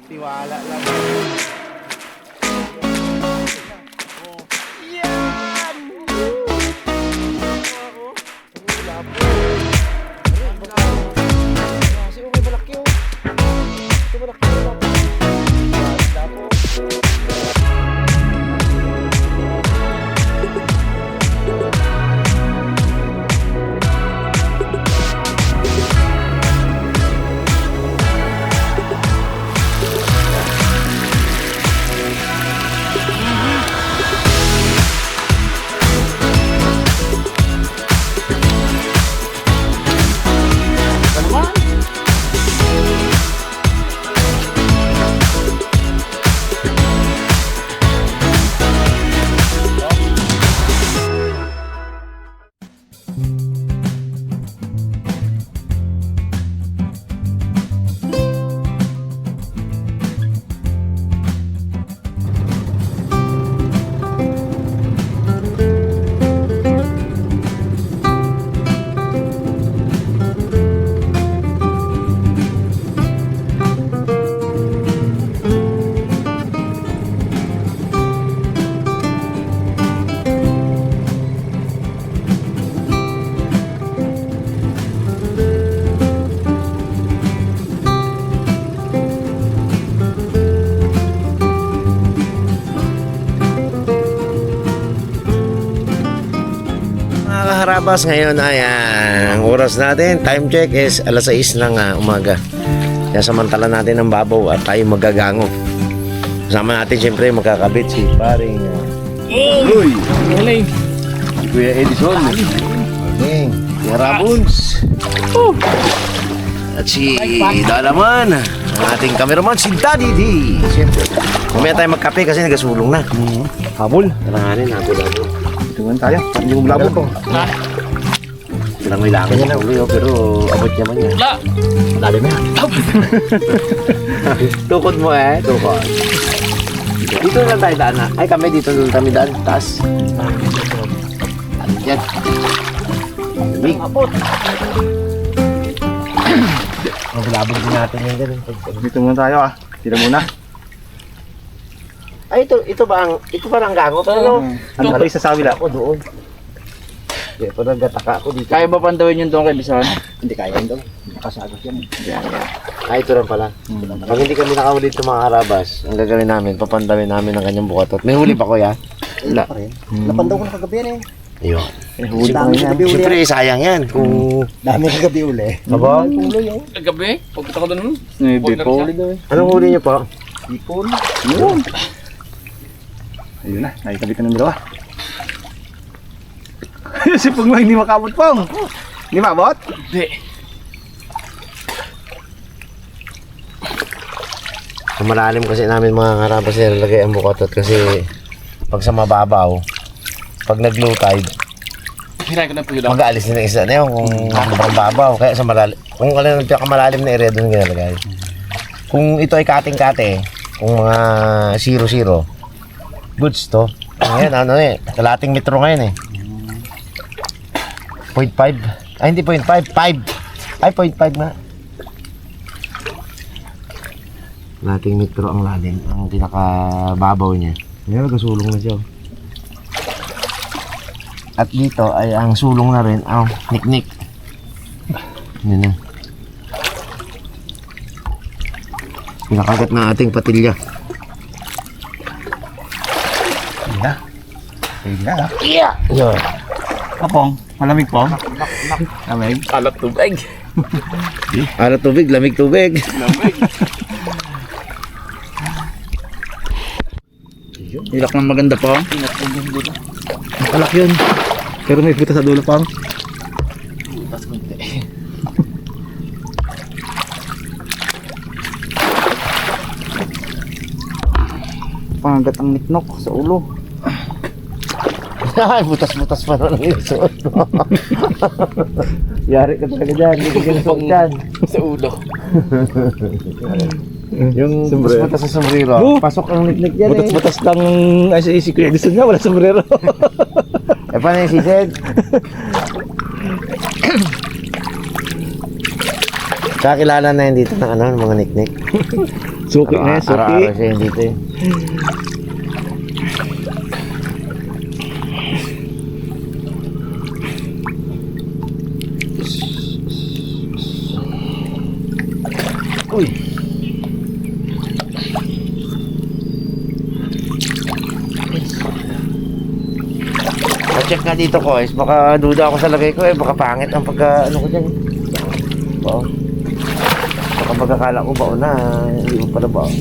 Tiwala lang. Harabas ngayon ay ang oras natin, time check is alas 6 ng umaga. Kaya samantala natin ang babaw at tayo magagango. Kasama natin siyempre magkakabit si paring Uy! Uling! si Kuya Edison, Morning, Kuya Rabuns, at si Dalaman, ang ating cameraman si Daddy D. Siyempre, kumaya tayo magkape kasi nagasulong na. Habol! Kalanganin, habol. Tungan tayo, hindi mo malabo ko. Walang may langan yan ulo, pero abot naman yan. Wala. Dali na. Tukod mo tukod. Dito lang tayo daan na. Ay kami dito lang kami daan, taas. Ano yan? Lamig. Maglabog din natin yan ganun. Dito muna tayo Tira muna. Ay ito ba ang gango? Pero Ano pa isa sa kabila? ako doon. Hindi, parang gataka ako dito. Kaya ba pantawin yung doon kay Bison? Hindi kaya yun doon. Nakasagot yan. Ay, ito lang pala. Pag hindi kami nakahuli dito mga karabas, ang gagawin namin, papandawin namin ang kanyang bukatot. May huli pa kuya? Wala. Napandaw ko na kagabi yan Ayun. Dami kagabi uli. Siyempre, sayang yan. Kung... Dami kagabi uli. Aba? Kagabi? Pagpunta ko doon. Maybe po ulit daw eh. Anong huli niyo pa? Ipon. Yun. Ayun na, nakikabit na ng dalawa. Si Pong lang hindi makabot Pong. Hindi maabot? Hindi. Ang malalim kasi namin mga karabas nilalagay ang bukatot kasi pag sa mababaw, pag nag-low tide, Hinahin ko na po yun. mag-aalis din ng isa na yun kung mababaw. Kaya sa malalim, kung ano yung malalim na area doon ginalagay. Kung ito ay kating-kate, kung mga 0-0, goods to. Ngayon, kalating metro ngayon 0.5. Ay, hindi 0.5. 5. Ay, 0.5 na. Kalating metro ang lalim. Ang pinakababaw niya. Ngayon, nagkasulong na siya. At dito ay ang sulong na rin ang niknik. Yan na. Pinakagat na ating patilya. Ayun na. Ayun na. Yan. Pong, malamig Pong. Malamig. Alat tubig. Alat tubig, lamig tubig. Lamig. Hilak ng maganda po. Malak yun. Pero may butas sa dulo Pong. Butas konti. Pangagat ang niknok sa ulo. Ay, butas-butas pa rin ang isuot mo. Yari ka talaga dyan, hindi ka nasok dyan. Sa ulo. Yung Sombrero. butas sa sombrero, pasok ang niknik dyan Butas-butas lang ay si Kuya Edison nga, wala sombrero. Eh, paano yung sisid? Kakilala na yun dito ng mga niknik. Suki na yan, suki. Araw-araw siya yun dito eh. Uy. Check nga dito ko is baka duda ako sa lagay ko eh, baka pangit ang pagka ano ko dyan. Oo. Baka pagkakala ko baon na, hindi mo pala baon.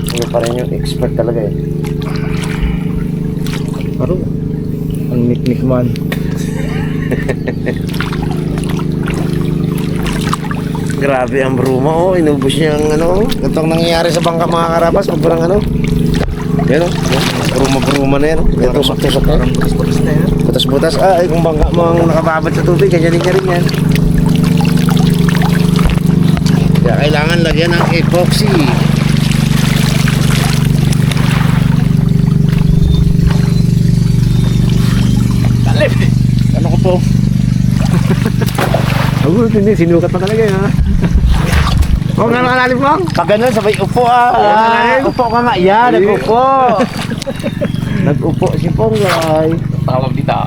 Ano pa rin yung expert talaga eh. Aro, ang nik-nik man. Grabe ang bruma oh, inubos niya ang ano. Itong nangyayari sa bangka mga karapas, pag parang ano. Yan o, bruma-bruma na yan o. Yan, tusok-tusok na. Parang butas-butas na yan. Butas-butas, ay kung bangka mo ang nakababad sa tubig, ganyanin niya rin yan. Kaya kailangan lagyan ng epoxy. Ano ko po? Ako, hindi, sinukat na talaga yan ha. Huwag nga nakalalim mo. Pag ganun, sabay upo upo ka nga. Yan, nag-upo. Nag-upo si Ponggay. Tawag dito.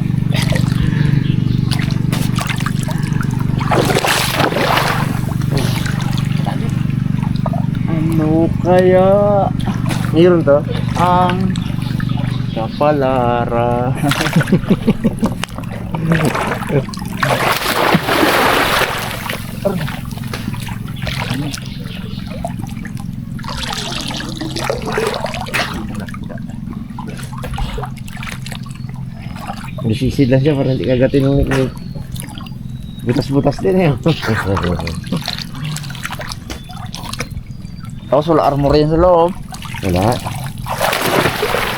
Ano kaya Mayroon to? ang kapalara? Nasisid lang siya para hindi kagatin ng niknik. Butas-butas din eh. Tapos wala armor yan sa loob. Wala.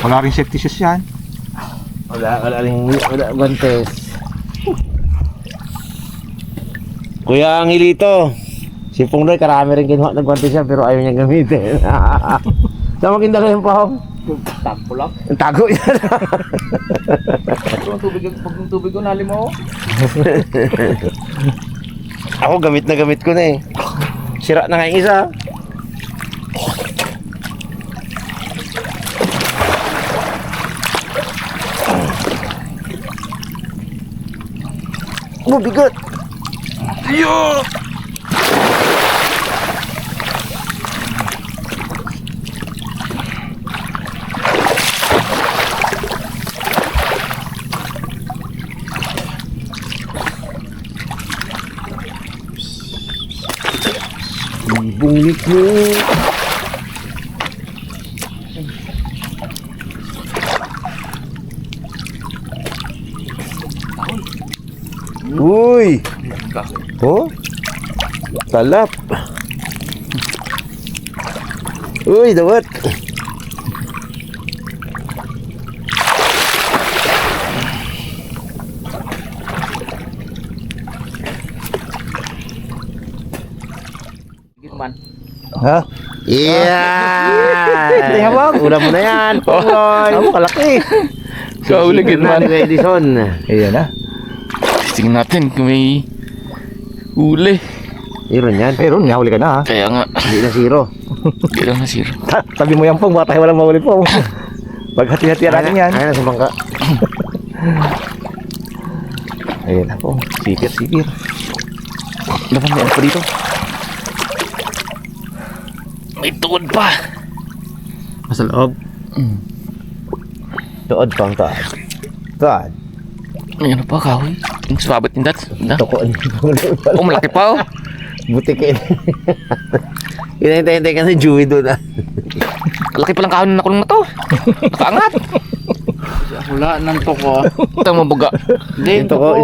Wala rin safety shoes yan. Wala guantes. Kuya Angelito, si Pungdoy karami rin kinuha ng guantes siya pero ayaw niya gamitin. Saan maging dala yung pahong? Tagpo lang. Ang tago yan. Pag yung tubig ko nalim mo. Ako gamit na gamit ko na eh. Sira na nga yung isa. Oh, bigot. Iyo! Bungit mo. Uy! Oh? Talap. Uy, dawat. Gitman. Ha? Yeah! Tingnan mo. Una mo na yan, Pongloy. Amo kalaki. Kauli, Gitman. Gitman. Edison. Ayan na. Tingnan natin kung may huli. Meron yan. Meron, nahuli ka na ha. Kaya nga, Hindi na zero. hindi lang nasira. Tabi mo yan pong, baka tayo walang mahuli pong. Paghati-hatian natin yan. Ayan na sa bangka. Ayan na po. Sipir. Laban may ano pa dito? May tuod pa. Nasa loob. Tuod pang taad. Taad. May ano pa, kahoy? Yung sabat yung dats. Tukoon. Oh, malaki pa oh. Butikin. Hinahintay-hintay ka sa Joey doon ah. Laki palang kahoy na nakulong na to. Nakaangat. Wala nang toko. Itang mabaga. Yung toko.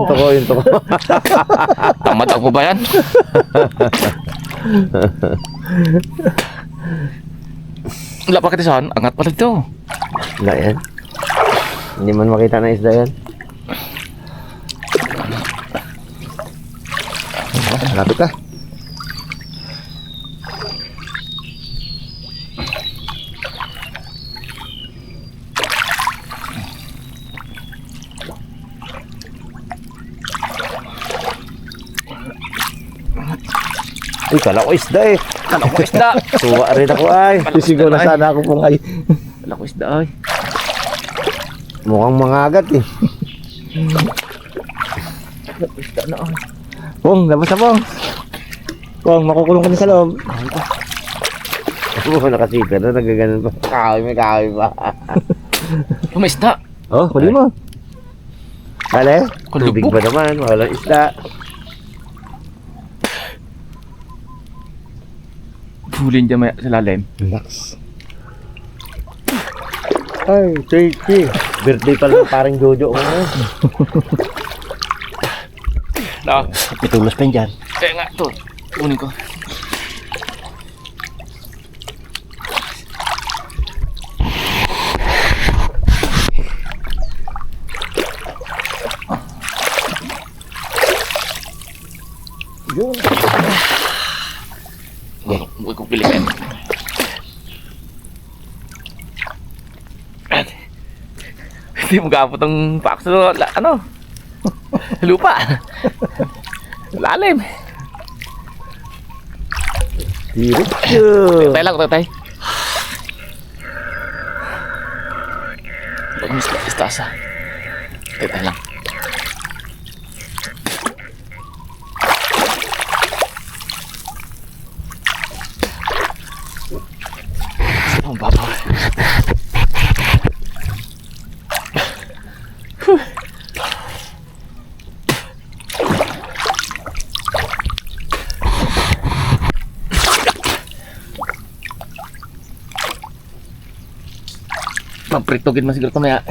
Tamad ako ba yan? Wala pa katisan. Angat pala ito. Wala yan. Hindi man makita na isda yan. Lapit ka. Uy, kala ko isda eh. Kala ko isda. Suwa rin ako ay. Sisigaw na sana ako pong ay. Kala ko isda ay. Mukhang mangagat eh. Kala ko isda na ay. Pong, labas na pong. Pong, makukulong ka na sa loob. Oo, nakasipir na nagaganon pa. May kahoy pa. May isda. Oh, huli mo. Kale? Kulubog. Tubig ba naman? Walang isda. Hulin dyan may sa lalim. Relax. Ay, turkey. Birthday pala ng parang Jojo ko na. Na. Pitulos pa yun dyan. Kaya nga to. Kunin ko. Yun. Huwag kong pilihan. Hindi mo kapot ang pakso. Ano? Lupa. Lalim. Hirap Tay lang, tay. Huwag mo istasa. Tay lang. Ang babaw. Magpritogin man siguro kamaya.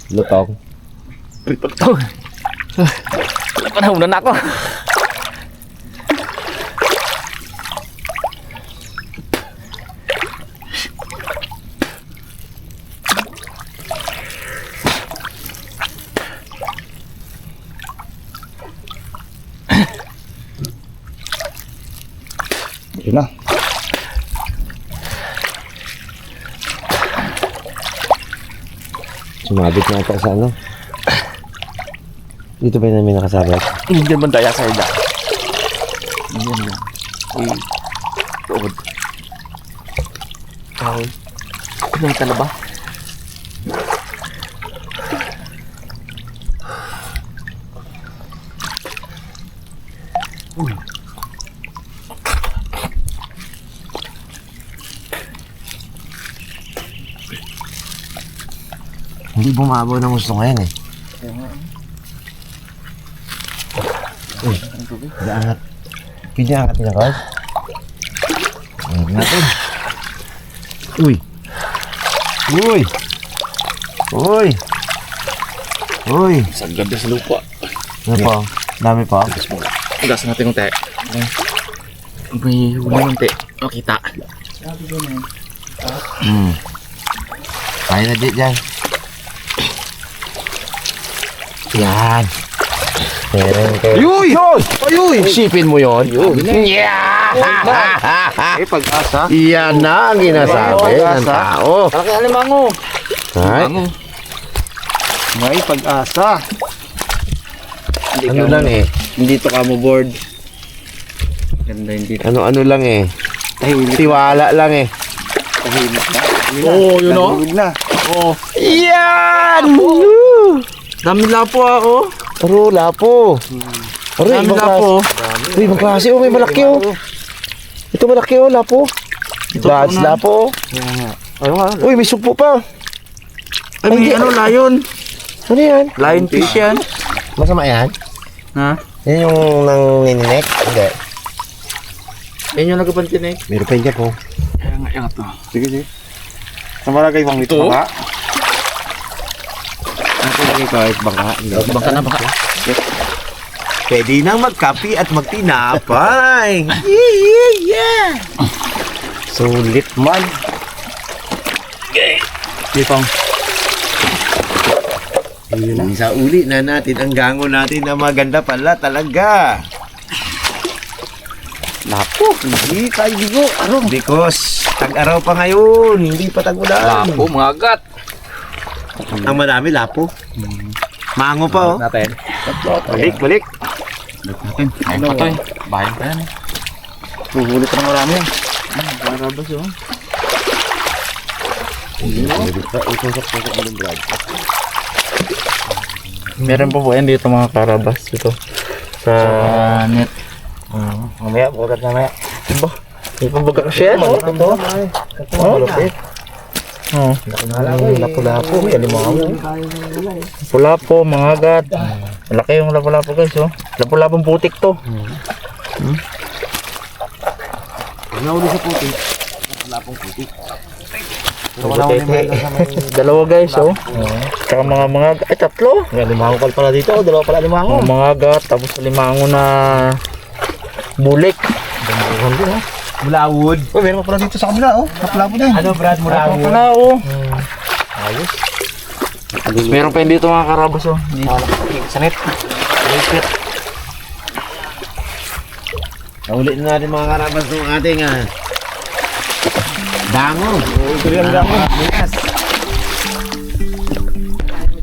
Lutong. Pritog to. Wala pa nahunan ako. Yun na. Sumabit na ito sa ano. Dito ba namin nakasabit? Hindi naman daya sa ida. Yan lang. Uy. Tuod. Ay. Anong talaba? Hindi bumabaw ng gusto ngayon eh. Uy, angat. Pwede angat niya, Carl? Angat natin. Uy! Uy! Uy! Uy! Sagad na sa lupa. Ano pa? Dami pa? Gas natin yung te. May huli ng te. Makita. Kaya na dyan. Yan. Ayuy! Ayuy! Isipin mo yun? Yeah! Eh, pag-asa. Iyan na ang ginasabi ng tao. Malaki alimango. Ay, May pag-asa. ano lang eh. Hindi to ka mo board. Ganda hindi. Ano lang eh. Tahimik. Tiwala lang eh. Tahimik na. Oo, yun o. Tahimik na. Oo. Yan! Dami lapo ako. Aro, lapo. Aro, Dami ibang lapo. klase. Uy, ibang klase. Oh, may malaki oh. Ito malaki oh, lapo. God's lapo. Ano nga? Uy, may sugpo pa. Ay, may ano, lion. Ano yan? Lion fish yan. Masama yan? Ha? Yan yung nang nininek? Hindi. Yan yung nagapantin eh. Meron pa yung po. Kaya nga, yan to. Sige, sige. Sa malagay bang ito Ito? baka? Ako lagi kahit baka. Baka na baka. Pwede nang magkapi at magtinapay. Yeah! Sulit man. Sipang. Sa uli na natin ang gango natin na maganda pala talaga. Lapo. Hindi tayo bigo. Ano? Because tag-araw pa ngayon, hindi pa tag-ulan. Lapo, mga agat. Ang madami lapo. Mango pa oh. Natin. Balik. Balik natin. Ayun pa to eh. Bayan pa yan eh. Huhuli pa ng marami yan. Karabas oh. Itusok-tusok mo ng brad. Meron pa po yan dito mga karabas dito. Sa net. Mamaya, bukat mamaya. Diba? May pambaga kasi yan oh. Ito, malapit. Oh. Lapu-lapu, may alimango. Lapu-lapu, mga agad. Malaki yung lapu-lapu guys oh. Lapu-lapong putik to. Nahuli sa putik. Lapong putik. Dalawa guys oh. Tsaka mga ay tatlo. May alimango pala dito, dalawa pala alimango. Mga agat, tapos limango na bulik. Dambuhan din ha. Mulawod. Oh, meron pa pala dito sa kabila oh. Lapu-lapu din. Ano Brad, mulawod? Wala oh. Ayos. Meron pa yun dito mga karabas oh. Sa net. Naulit na natin mga karabas ng ating dango. Ito yung dango. Minas.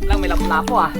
Lang may lapo-lapo ah.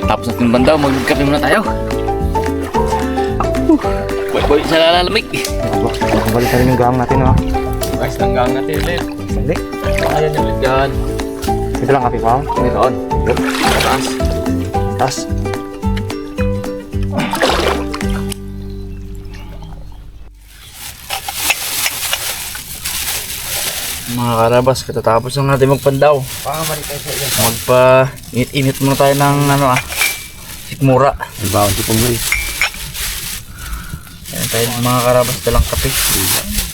Tapos natin banda, magkape muna tayo. Boy, sa lalamig. Balik na rin yung gang natin oh. Guys, tanggang natin ulit. Balik. Ayan yung ulit dyan. Ito lang kape pa. Mayroon. Taas. Tas. Mga karabas, katatapos lang natin magpandaw. Pakabalik tayo sa ilan. Magpa-init muna tayo ng sikmura. Ibawon si Pumuli. Ayan tayo mga karabas, dalang kape.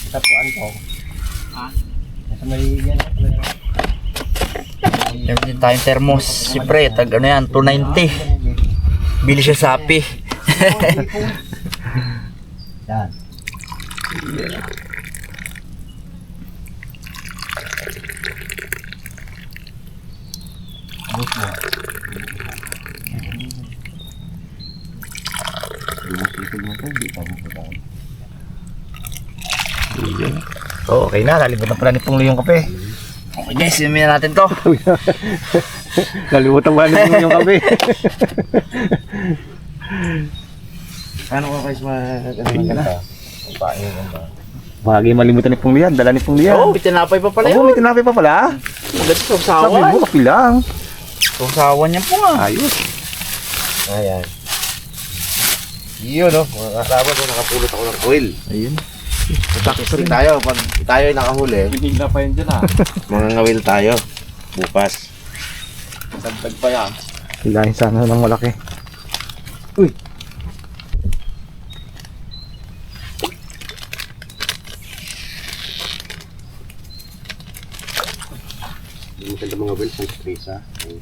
Tapuan ko. Nasa may yan. Meron din tayong thermos. Siyempre, tag ano yan, 290. Bili siya sa Shopee. Yan. Oh, okay na, lalibot na pala ni Pungli yung kape. Okay guys, inumin na natin to. Nalimutan ba natin yung kape? Ano ka guys maganda? Paano ba? Bagay malimutan ni Punglian, dala ni Punglian. Oo, may tinapay pa pala Oo, yun. may tinapay pa pala. Maganda sa Sabi usawan. mo, kape lang. Sa usawan niya po nga. Ayos. Ayan. Yun, no? Mga kasama ko, nakapulot ako ng oil. Ayun. Kasi tayo, pag tayo ay nakahuli, Binigla pa yun dyan ha. mga ngawil tayo. Bukas. Dagdag pa yan. Hilahin sana ng malaki. Yung maganda mga wheels, ang stresa. Ang